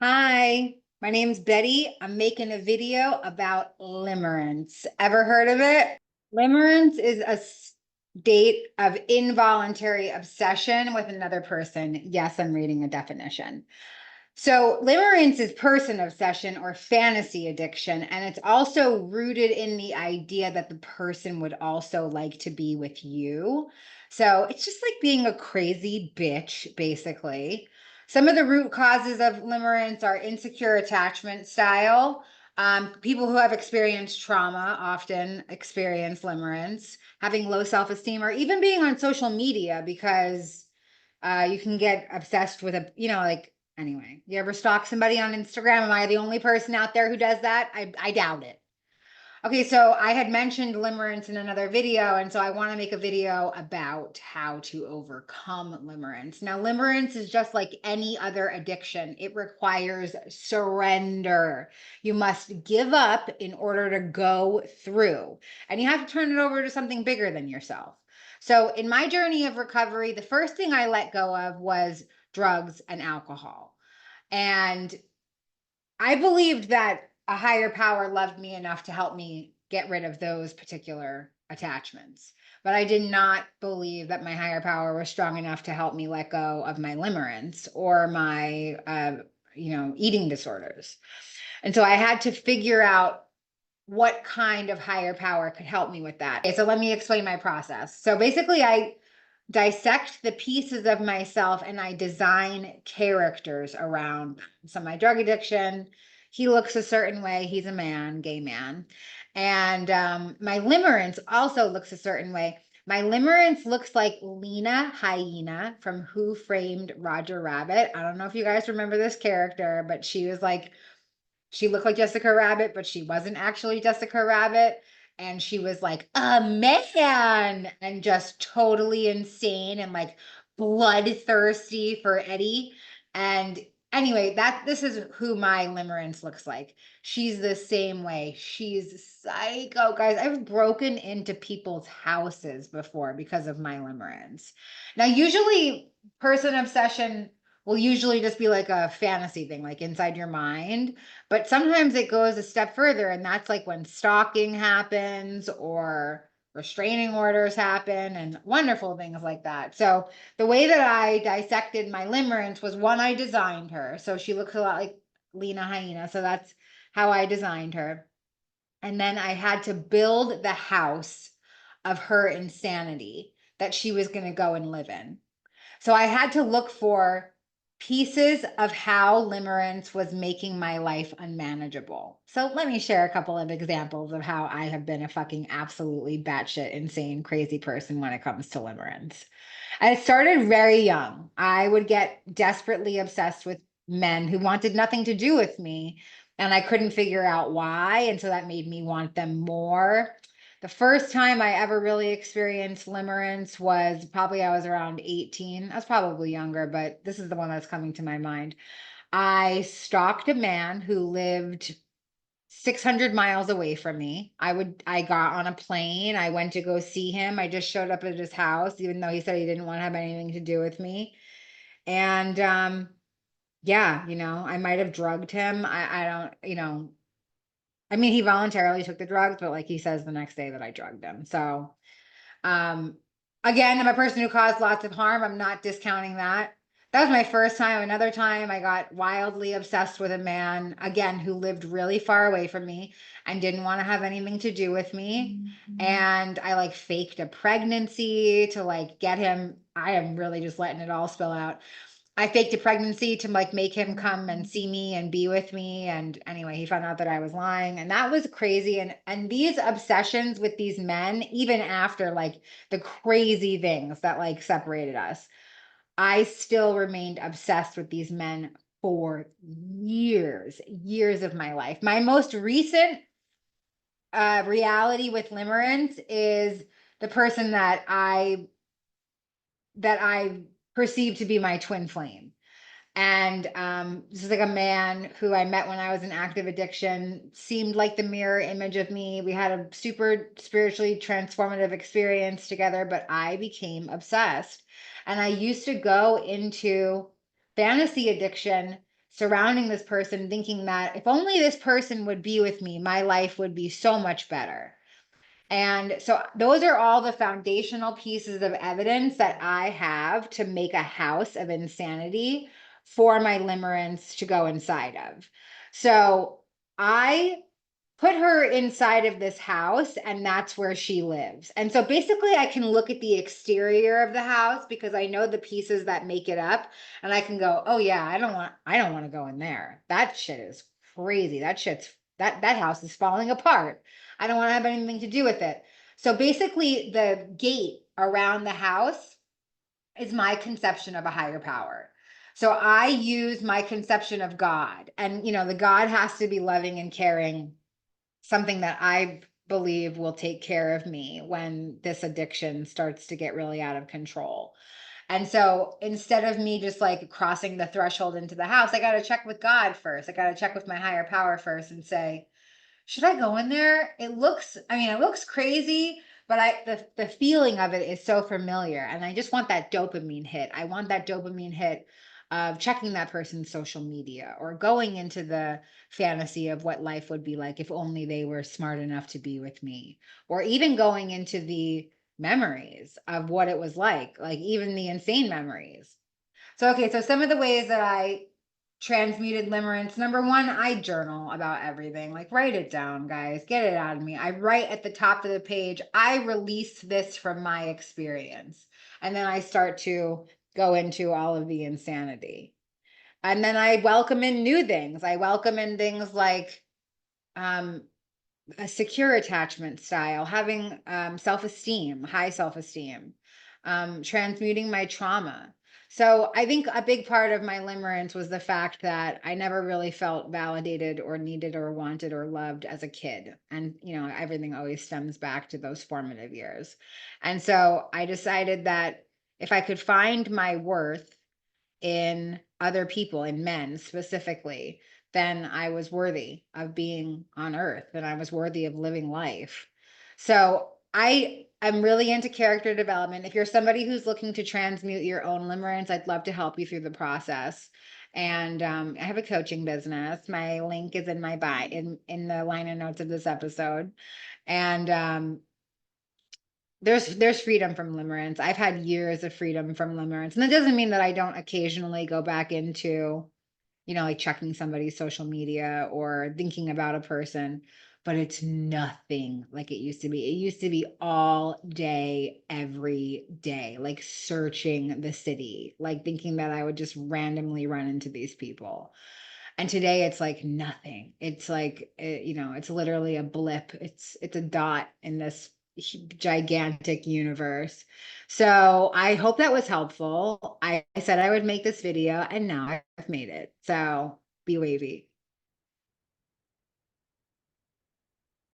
Hi, my name's Betty. I'm making a video about limerence. Ever heard of it? Limerence is a state of involuntary obsession with another person. Yes, I'm reading a definition. So, limerence is person obsession or fantasy addiction, and it's also rooted in the idea that the person would also like to be with you. So, it's just like being a crazy bitch, basically. Some of the root causes of limerence are insecure attachment style. People who have experienced trauma often experience limerence, having low self esteem, or even being on social media because you can get obsessed with like, anyway, you ever stalk somebody on Instagram? Am I the only person out there who does that? I doubt it. Okay, so I had mentioned limerence in another video, and so I want to make a video about how to overcome limerence. Now, limerence is just like any other addiction. It requires surrender. You must give up in order to go through, and you have to turn it over to something bigger than yourself. So in my journey of recovery, the first thing I let go of was drugs and alcohol. And I believed that a higher power loved me enough to help me get rid of those particular attachments. But I did not believe that my higher power was strong enough to help me let go of my limerence or my, eating disorders. And so I had to figure out what kind of higher power could help me with that. Okay, so let me explain my process. So basically, I dissect the pieces of myself and I design characters around. So my drug addiction, he looks a certain way. He's a man, gay man. And my limerence also looks a certain way. My limerence looks like Lena Hyena from Who Framed Roger Rabbit. I don't know if you guys remember this character, but she looked like Jessica Rabbit, but she wasn't actually Jessica Rabbit. And she was like a man and just totally insane and like bloodthirsty for Eddie. And anyway, this is who my limerence looks like. She's the same way. She's psycho, guys. I've broken into people's houses before because of my limerence. Now, usually person obsession will usually just be like a fantasy thing, like inside your mind. But sometimes it goes a step further, and that's like when stalking happens or restraining orders happen and wonderful things like that. So the way that I dissected my limerence was one, I designed her. So she looks a lot like Lena Hyena. So that's how I designed her. And then I had to build the house of her insanity that she was going to go and live in. So I had to look for pieces of how limerence was making my life unmanageable. So let me share a couple of examples of how I have been a fucking absolutely batshit insane crazy person when it comes to limerence. I started very young. I would get desperately obsessed with men who wanted nothing to do with me, and I couldn't figure out why, and so that made me want them more. The first time I ever really experienced limerence was probably I was around 18. I was probably younger, but this is the one that's coming to my mind. I stalked a man who lived 600 miles away from me. I got on a plane. I went to go see him. I just showed up at his house, even though he said he didn't want to have anything to do with me. And yeah, I might have drugged him. I don't, I mean, he voluntarily took the drugs, but like he says the next day that I drugged him. So, um, again, I'm a person who caused lots of harm. I'm not discounting that. That was my first time. Another time, I got wildly obsessed with a man, again, who lived really far away from me and didn't want to have anything to do with me. And I like faked a pregnancy to like get him. I am really just letting it all spill out. I faked a pregnancy to like make him come and see me and be with me. And anyway, he found out that I was lying, and that was crazy. And these obsessions with these men, even after like the crazy things that like separated us, I still remained obsessed with these men for years of my life. My most recent reality with limerence is the person that I perceive to be my twin flame. And this is like a man who I met when I was in active addiction, seemed like the mirror image of me. We had a super spiritually transformative experience together, but I became obsessed. And I used to go into fantasy addiction surrounding this person, thinking that if only this person would be with me, my life would be so much better. And so those are all the foundational pieces of evidence that I have to make a house of insanity for my limerence to go inside of. So I put her inside of this house, and that's where she lives. And so basically I can look at the exterior of the house because I know the pieces that make it up, and I can go, oh yeah, I don't want to go in there. That shit is crazy. That house is falling apart. I don't want to have anything to do with it. So basically the gate around the house is my conception of a higher power. So I use my conception of God, and the God has to be loving and caring, something that I believe will take care of me when this addiction starts to get really out of control. And so instead of me just like crossing the threshold into the house, I got to check with God first. I got to check with my higher power first and say, should I go in there? It looks crazy, but the feeling of it is so familiar. And I just want that dopamine hit. I want that dopamine hit of checking that person's social media or going into the fantasy of what life would be like if only they were smart enough to be with me, or even going into the memories of what it was like even the insane memories. So, okay, so some of the ways that I transmuted limerence. Number one, I journal about everything. Like, write it down, guys. Get it out of me. I write at the top of the page, I release this from my experience. And then I start to go into all of the insanity. And then I welcome in new things. I welcome in things like um, a secure attachment style, having self-esteem, high self-esteem, transmuting my trauma. So I think a big part of my limerence was the fact that I never really felt validated or needed or wanted or loved as a kid. And, everything always stems back to those formative years. And so I decided that if I could find my worth in other people, in men specifically, then I was worthy of being on earth and I was worthy of living life. So I am really into character development. If you're somebody who's looking to transmute your own limerence, I'd love to help you through the process. And I have a coaching business. My link is in my bio, in the liner notes of this episode. And there's freedom from limerence. I've had years of freedom from limerence. And that doesn't mean that I don't occasionally go back into, like checking somebody's social media or thinking about a person, but it's nothing like it used to be. It used to be all day, every day, like searching the city, like thinking that I would just randomly run into these people. And today it's like nothing. It's like, it's literally a blip. It's a dot in this gigantic universe. So I hope that was helpful. I said I would make this video and now I've made it. So be wavy.